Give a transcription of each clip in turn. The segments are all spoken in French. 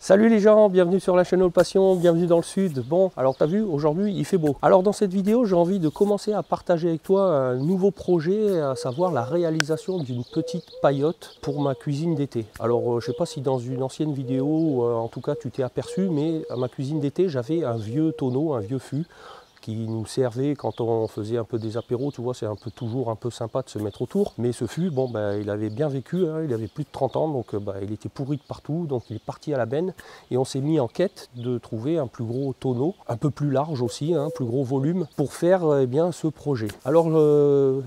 Salut les gens, bienvenue sur la chaîne All Passion, bienvenue dans le sud. Bon, alors t'as vu, aujourd'hui il fait beau. Alors dans cette vidéo, j'ai envie de commencer à partager avec toi un nouveau projet, à savoir la réalisation d'une petite paillote pour ma cuisine d'été. Alors je sais pas si dans une ancienne vidéo, en tout cas tu t'es aperçu, mais à ma cuisine d'été, j'avais un vieux tonneau, un vieux fût, qui nous servait quand on faisait un peu des apéros, tu vois, c'est toujours un peu sympa de se mettre autour. Mais ce fût, bon, il avait bien vécu, hein, il avait plus de 30 ans, donc il était pourri de partout, donc il est parti à la benne. Et on s'est mis en quête de trouver un plus gros tonneau, un peu plus large aussi, un plus gros volume, pour faire ce projet. Alors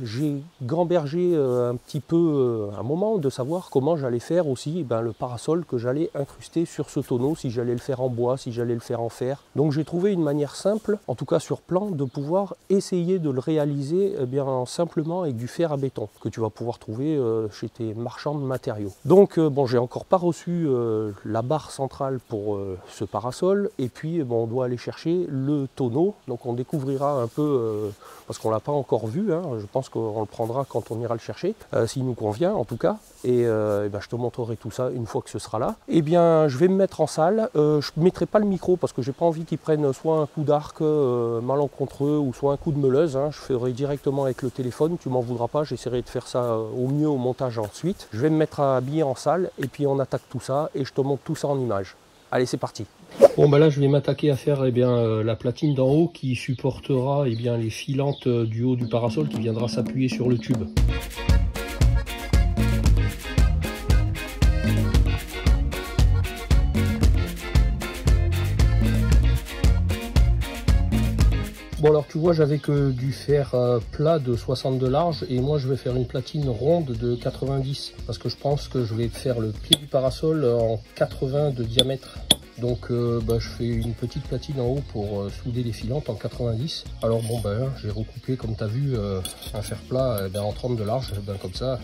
j'ai gambergé un petit peu un moment de savoir comment j'allais faire aussi le parasol que j'allais incruster sur ce tonneau, si j'allais le faire en bois, si j'allais le faire en fer. Donc j'ai trouvé une manière simple, en tout cas sur plan, de pouvoir essayer de le réaliser simplement avec du fer à béton que tu vas pouvoir trouver chez tes marchands de matériaux. Donc bon, j'ai encore pas reçu la barre centrale pour ce parasol, et puis on doit aller chercher le tonneau, donc on découvrira un peu parce qu'on l'a pas encore vu, hein. Je pense qu'on le prendra quand on ira le chercher, s'il nous convient en tout cas, et je te montrerai tout ça une fois que ce sera là. Et bien je vais me mettre en salle, je mettrai pas le micro parce que j'ai pas envie qu'il prenne soit un coup d'arc malencontreux ou soit un coup de meuleuse, hein. Je ferai directement avec le téléphone, tu m'en voudras pas, j'essaierai de faire ça au mieux au montage ensuite. Je vais me mettre habillé en salle et puis on attaque tout ça et je te montre tout ça en images. Allez, c'est parti. Bon là je vais m'attaquer à faire la platine d'en haut qui supportera les filantes du haut du parasol qui viendra s'appuyer sur le tube. Bon alors tu vois, j'avais que du fer plat de 60 de large et moi je vais faire une platine ronde de 90 parce que je pense que je vais faire le pied du parasol en 80 de diamètre. Donc je fais une petite platine en haut pour souder les filantes en 90. Alors bon j'ai recoupé comme tu as vu un fer plat en 30 de large, comme ça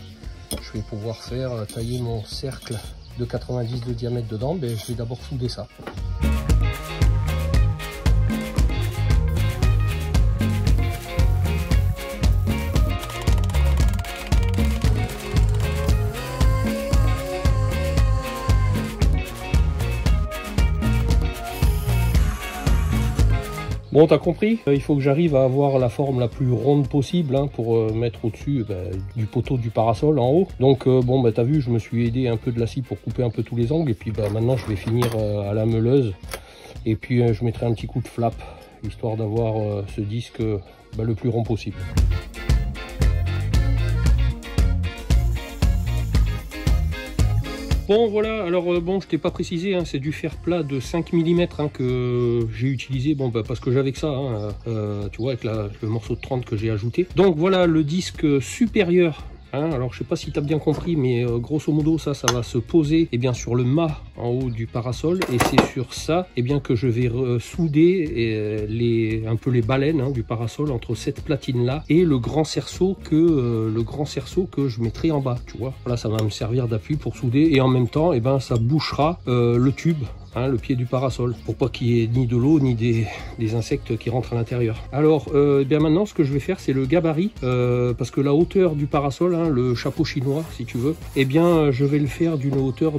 je vais pouvoir faire tailler mon cercle de 90 de diamètre dedans. Je vais d'abord souder ça. Bon, t'as compris, il faut que j'arrive à avoir la forme la plus ronde possible pour mettre au-dessus du poteau du parasol en haut. Donc t'as vu, je me suis aidé un peu de la scie pour couper un peu tous les angles. Et puis maintenant je vais finir à la meuleuse. Et puis je mettrai un petit coup de flap, histoire d'avoir ce disque le plus rond possible. Bon voilà, alors je t'ai pas précisé, c'est du fer plat de 5 mm que j'ai utilisé, parce que j'avais que ça, tu vois, avec le morceau de 30 que j'ai ajouté. Donc voilà le disque supérieur. Alors je sais pas si tu as bien compris, mais grosso modo ça va se poser sur le mât en haut du parasol, et c'est sur ça que je vais souder un peu les baleines du parasol entre cette platine là et le grand cerceau que je mettrai en bas, tu vois. Voilà, ça va me servir d'appui pour souder, et en même temps ça bouchera le tube, le pied du parasol, pour pas qu'il y ait ni de l'eau ni des insectes qui rentrent à l'intérieur. Alors maintenant ce que je vais faire, c'est le gabarit, parce que la hauteur du parasol, le chapeau chinois si tu veux, je vais le faire d'une hauteur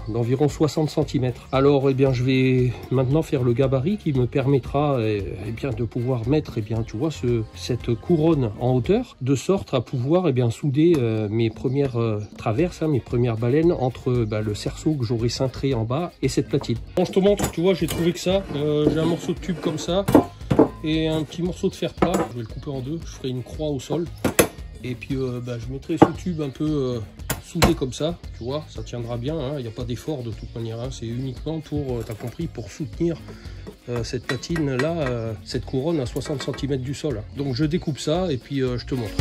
d'environ 60 cm. Alors je vais maintenant faire le gabarit qui me permettra de pouvoir mettre tu vois cette couronne en hauteur, de sorte à pouvoir souder mes premières traverses, mes premières baleines entre le cerceau que j'aurai cintré en bas et cette platine. Bon, je te montre, tu vois, j'ai trouvé que ça, j'ai un morceau de tube comme ça et un petit morceau de fer plat. Je vais le couper en deux, je ferai une croix au sol, et puis je mettrai ce tube un peu soudé comme ça, tu vois, ça tiendra bien, il n'y a pas d'effort de toute manière, c'est uniquement pour, t'as compris, pour soutenir cette platine là, cette couronne à 60 cm du sol. Donc je découpe ça et puis je te montre.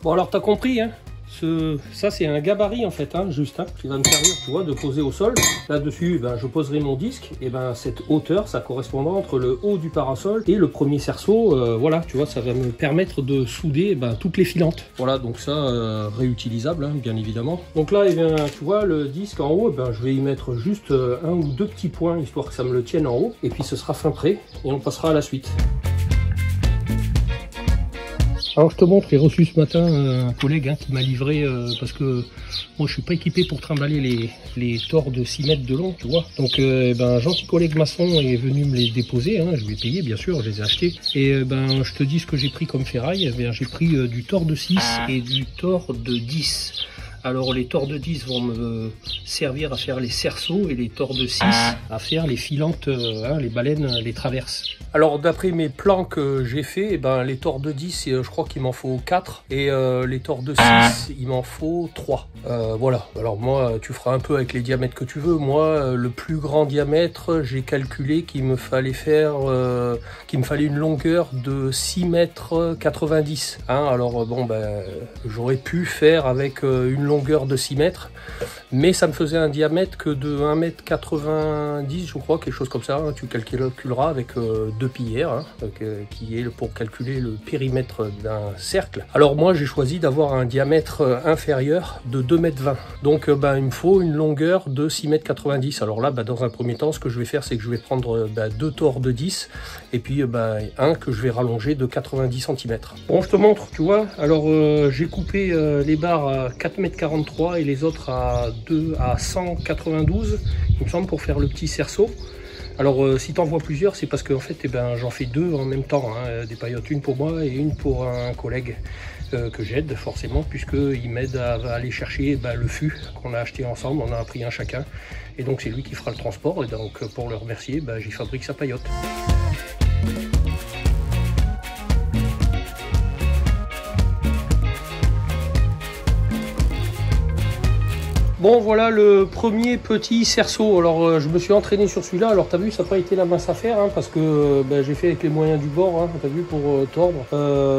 Bon alors t'as compris, Ça c'est un gabarit en fait, hein, juste, hein, qui va me servir, tu vois, de poser au sol. Là-dessus, ben, je poserai mon disque, et ben cette hauteur, ça correspondra entre le haut du parasol et le premier cerceau. Voilà, tu vois, ça va me permettre de souder ben, toutes les filantes. Voilà, donc ça, réutilisable, hein, bien évidemment. Donc là, et bien, tu vois, le disque en haut, ben, je vais y mettre juste un ou deux petits points, histoire que ça me le tienne en haut, et puis ce sera fin prêt, et on passera à la suite. Alors je te montre, j'ai reçu ce matin un collègue qui m'a livré, parce que moi je suis pas équipé pour trimballer les tors de 6 mètres de long, tu vois. Donc un gentil collègue maçon est venu me les déposer, hein, je lui ai payé bien sûr, je les ai achetés. Et je te dis ce que j'ai pris comme ferraille, j'ai pris du tors de 6 et du tors de 10. Alors les tors de 10 vont me servir à faire les cerceaux et les tors de 6 à faire les filantes, les baleines, les traverses. Alors d'après mes plans que j'ai fait, les tors de 10, je crois qu'il m'en faut 4 et les tors de 6, il m'en faut 3. Voilà, alors moi tu feras un peu avec les diamètres que tu veux. Moi le plus grand diamètre, j'ai calculé qu'il me fallait faire, une longueur de 6 mètres 90. Hein, alors bon j'aurais pu faire avec une longueur de 6 mètres, mais ça me faisait un diamètre que de 1,90 m, je crois, quelque chose comme ça, hein, tu calculeras avec 2 pierres, hein, qui est pour calculer le périmètre d'un cercle. Alors moi j'ai choisi d'avoir un diamètre inférieur de 2,20 m, donc il me faut une longueur de 6,90 m. Alors là, dans un premier temps, ce que je vais faire, c'est que je vais prendre 2 tors de 10, et puis un que je vais rallonger de 90 cm. Bon, je te montre, tu vois, alors j'ai coupé les barres à 4,43 m et les autres à 192, il me semble, pour faire le petit cerceau. Alors si tu en vois plusieurs, c'est parce que en fait j'en fais 2 en même temps, hein, des paillotes, une pour moi et une pour un collègue que j'aide forcément, puisqu'il m'aide à aller chercher le fût qu'on a acheté ensemble, on a pris un chacun, et donc c'est lui qui fera le transport, et donc pour le remercier, j'y fabrique sa paillote. Bon, voilà le premier petit cerceau. Alors je me suis entraîné sur celui-là. Alors tu as vu, ça n'a pas été la mince affaire, hein, parce que j'ai fait avec les moyens du bord, hein, tu as vu, pour tordre,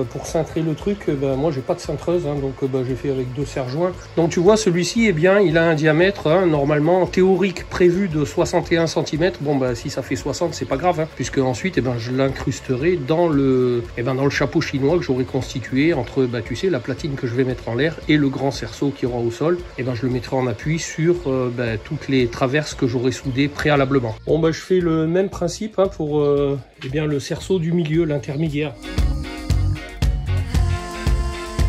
pour cintrer le truc. Moi j'ai pas de cintreuse, hein, donc j'ai fait avec 2 serre-joints. Donc tu vois, celui-ci, il a un diamètre, hein, normalement théorique prévu de 61 cm. Bon si ça fait 60, c'est pas grave, hein, puisque ensuite je l'incrusterai dans le chapeau chinois que j'aurai constitué entre tu sais, la platine que je vais mettre en l'air et le grand cerceau qui aura au sol. Je le mettrai en appui sur toutes les traverses que j'aurai soudées préalablement. Bon, je fais le même principe, hein, pour le cerceau du milieu, l'intermédiaire.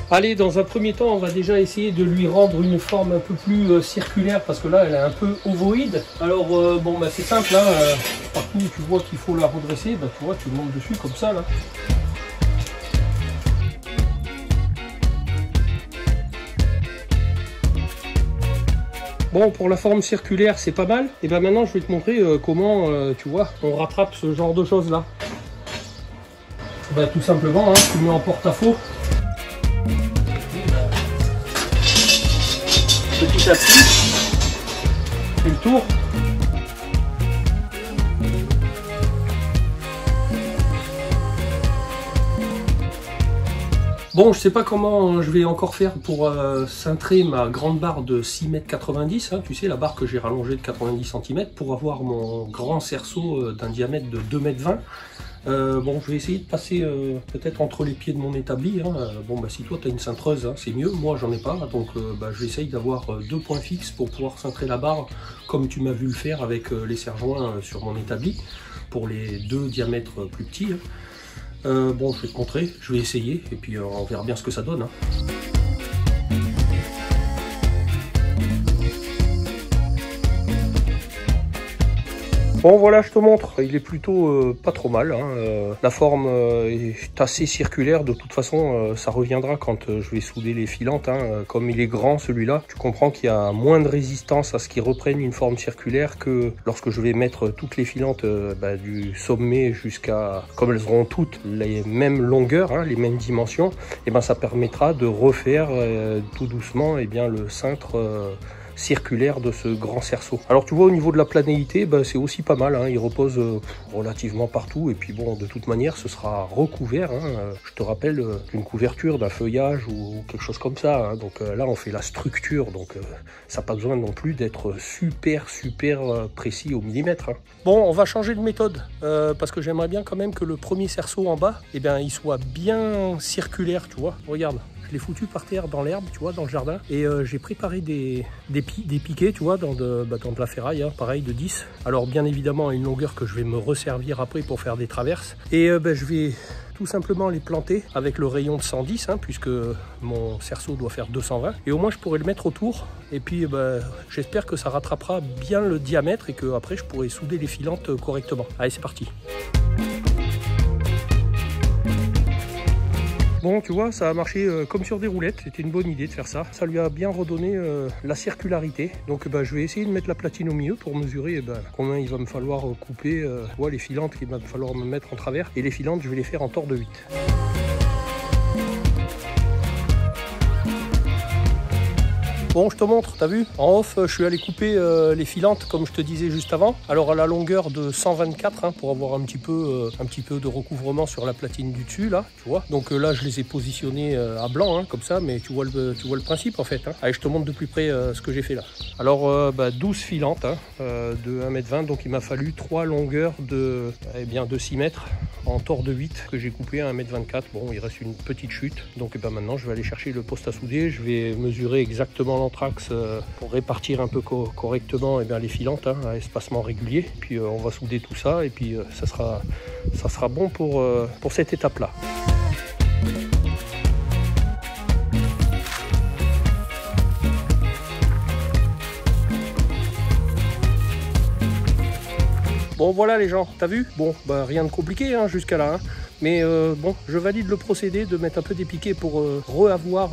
Allez, dans un premier temps, on va déjà essayer de lui rendre une forme un peu plus circulaire, parce que là, elle est un peu ovoïde. Alors, c'est simple, hein, partout où tu vois qu'il faut la redresser, tu vois, tu montes dessus comme ça, là. Bon, pour la forme circulaire, c'est pas mal. Et maintenant, je vais te montrer comment, tu vois, on rattrape ce genre de choses là. Tout simplement, hein, tu mets en porte-à-faux. Petit à petit, tu fais le tour. Bon, je sais pas comment je vais encore faire pour cintrer ma grande barre de 6,90 m, hein, tu sais, la barre que j'ai rallongée de 90 cm pour avoir mon grand cerceau d'un diamètre de 2,20 m. Je vais essayer de passer peut-être entre les pieds de mon établi, hein. Si toi tu as une cintreuse, hein, c'est mieux, moi j'en ai pas, donc je vais essayer d'avoir 2 points fixes pour pouvoir cintrer la barre comme tu m'as vu le faire avec les serre-joints sur mon établi pour les 2 diamètres plus petits, hein. Je vais te montrer, je vais essayer et puis on verra bien ce que ça donne, hein. Bon, voilà, je te montre, il est plutôt pas trop mal, hein. La forme est assez circulaire, de toute façon ça reviendra quand je vais souder les filantes, hein. Comme il est grand celui-là, tu comprends qu'il y a moins de résistance à ce qu'il reprenne une forme circulaire que lorsque je vais mettre toutes les filantes du sommet jusqu'à, comme elles auront toutes les mêmes longueurs, hein, les mêmes dimensions, et ça permettra de refaire tout doucement le cintre circulaire de ce grand cerceau. Alors tu vois, au niveau de la planéité, c'est aussi pas mal, hein. Il repose relativement partout, et puis bon, de toute manière ce sera recouvert, hein. Je te rappelle une couverture d'un feuillage ou quelque chose comme ça, hein. Donc là on fait la structure, donc ça n'a pas besoin non plus d'être super précis au millimètre, hein. Bon, on va changer de méthode parce que j'aimerais bien quand même que le premier cerceau en bas, eh bien, il soit bien circulaire, tu vois. Regarde, je l'ai foutu par terre dans l'herbe, tu vois, dans le jardin, et j'ai préparé des piquets, tu vois, dans de la ferraille, hein, pareil, de 10. Alors bien évidemment à une longueur que je vais me resservir après pour faire des traverses, et je vais tout simplement les planter avec le rayon de 110, hein, puisque mon cerceau doit faire 220, et au moins je pourrai le mettre autour, et puis j'espère que ça rattrapera bien le diamètre et que après je pourrai souder les filantes correctement. Allez, c'est parti. Bon, tu vois, ça a marché comme sur des roulettes. C'était une bonne idée de faire ça. Ça lui a bien redonné la circularité. Donc je vais essayer de mettre la platine au milieu pour mesurer combien il va me falloir couper les filantes qu'il va me falloir me mettre en travers. Et les filantes, je vais les faire en tord de 8. Bon, je te montre, t'as vu? En off, je suis allé couper les filantes comme je te disais juste avant. Alors à la longueur de 124, hein, pour avoir un petit peu de recouvrement sur la platine du dessus, là, tu vois. Donc là, je les ai positionnés à blanc, hein, comme ça, mais tu vois le principe en fait, hein. Allez, je te montre de plus près ce que j'ai fait là. Alors 12 filantes, hein, de 1,20 m, donc il m'a fallu 3 longueurs de 6 mètres en tord de 8 que j'ai coupé à 1,24 m. Bon, il reste une petite chute, donc maintenant je vais aller chercher le poste à souder. Je vais mesurer exactement l'anthrax pour répartir un peu correctement les filantes, hein, à espacement régulier. Puis on va souder tout ça, et puis ça sera bon pour cette étape là. Bon voilà les gens, t'as vu? Bon, rien de compliqué, hein, jusqu'à là, hein. Mais bon, je valide le procédé de mettre un peu des piquets pour reavoir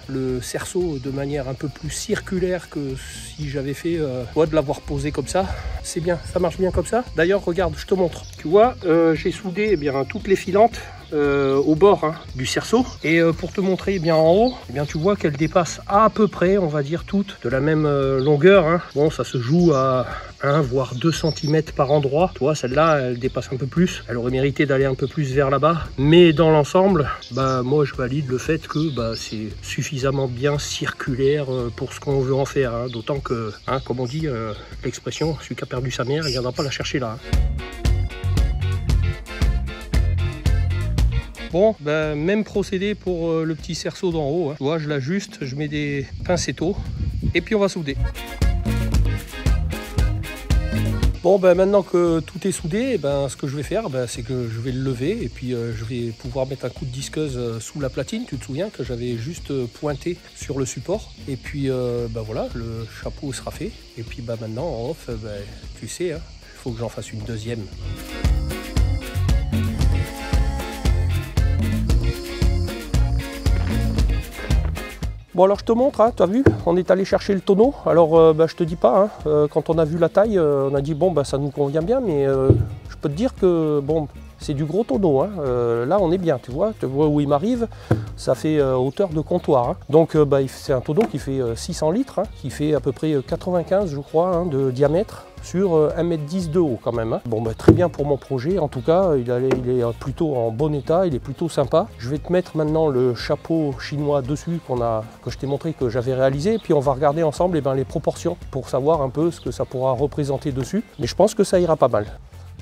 le cerceau de manière un peu plus circulaire que si j'avais fait de l'avoir posé comme ça. C'est bien, ça marche bien comme ça. D'ailleurs, regarde, je te montre. Tu vois, j'ai soudé toutes les filantes au bord, hein, du cerceau, et pour te montrer en haut, tu vois qu'elles dépassent à peu près, on va dire toutes de la même longueur, hein. Bon, ça se joue à 1 voire 2 cm par endroit. Tu vois, celle-là elle dépasse un peu plus, elle aurait mérité d'aller un peu plus vers là-bas, mais dans l'ensemble, moi je valide le fait que c'est suffisamment bien circulaire pour ce qu'on veut en faire, hein. D'autant que, hein, comme on dit, l'expression celui qui a perdu sa mère, il ne viendra pas la chercher là, hein. Bon, même procédé pour le petit cerceau d'en haut, hein. Tu vois, je l'ajuste, je mets des pincettos et puis on va souder. Bon, maintenant que tout est soudé, ce que je vais faire, c'est que je vais le lever, et puis je vais pouvoir mettre un coup de disqueuse sous la platine. Tu te souviens que j'avais juste pointé sur le support, et puis voilà, le chapeau sera fait. Et puis maintenant en off, tu sais, hein, il faut que j'en fasse une deuxième. Bon, alors je te montre, hein, tu as vu, on est allé chercher le tonneau. Alors je te dis pas, hein, quand on a vu la taille, on a dit bon ça nous convient bien, mais je peux te dire que bon, c'est du gros tonneau, hein. Là on est bien, tu vois où il m'arrive, ça fait hauteur de comptoir, hein. Donc c'est un tonneau qui fait 600 litres, hein, qui fait à peu près 95 je crois, hein, de diamètre, sur 1,10 m de haut quand même, hein. Bon, très bien pour mon projet, en tout cas il est plutôt en bon état, il est plutôt sympa. Je vais te mettre maintenant le chapeau chinois dessus que je t'ai montré, que j'avais réalisé, et puis on va regarder ensemble les proportions pour savoir un peu ce que ça pourra représenter dessus, mais je pense que ça ira pas mal.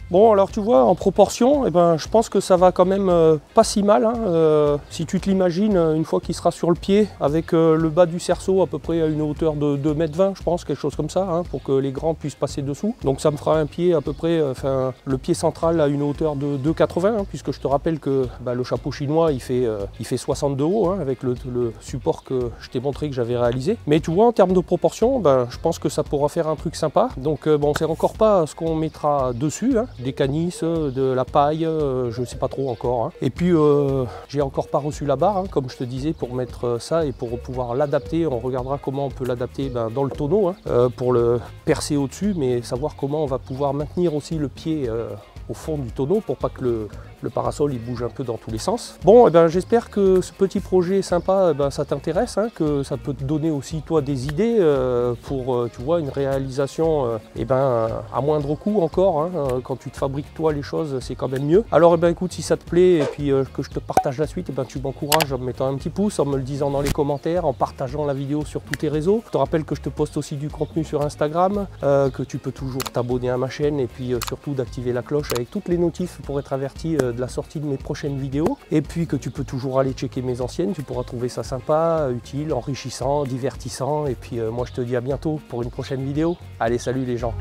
Bon, alors tu vois, en proportion, je pense que ça va quand même pas si mal, hein. Si tu te l'imagines, une fois qu'il sera sur le pied, avec le bas du cerceau à peu près à une hauteur de 2,20 m, je pense, quelque chose comme ça, hein, pour que les grands puissent passer dessous. Donc ça me fera un pied à peu près, le pied central à une hauteur de 2,80 m, hein, puisque je te rappelle que le chapeau chinois, il fait 60 de haut, hein, avec le support que je t'ai montré que j'avais réalisé. Mais tu vois, en termes de proportion, je pense que ça pourra faire un truc sympa. Donc bon, c'est encore pas ce qu'on mettra dessus, hein. Des canisses, de la paille, je sais pas trop encore, hein. Et puis j'ai encore pas reçu la barre, hein, comme je te disais, pour mettre ça et pour pouvoir l'adapter. On regardera comment on peut l'adapter dans le tonneau, hein, pour le percer au dessus, mais savoir comment on va pouvoir maintenir aussi le pied au fond du tonneau pour pas que le le parasol il bouge un peu dans tous les sens. Bon, j'espère que ce petit projet sympa, ça t'intéresse, hein, que ça peut te donner aussi toi des idées pour tu vois, une réalisation à moindre coût encore, hein, quand tu te fabriques toi les choses c'est quand même mieux. Alors écoute, si ça te plaît et puis que je te partage la suite, tu m'encourages en me mettant un petit pouce, en me le disant dans les commentaires, en partageant la vidéo sur tous tes réseaux. Je te rappelle que je te poste aussi du contenu sur Instagram, que tu peux toujours t'abonner à ma chaîne et puis surtout d'activer la cloche avec toutes les notifs pour être averti de la sortie de mes prochaines vidéos. Et puis que tu peux toujours aller checker mes anciennes, tu pourras trouver ça sympa, utile, enrichissant, divertissant. Et puis moi je te dis à bientôt pour une prochaine vidéo. Allez, salut les gens.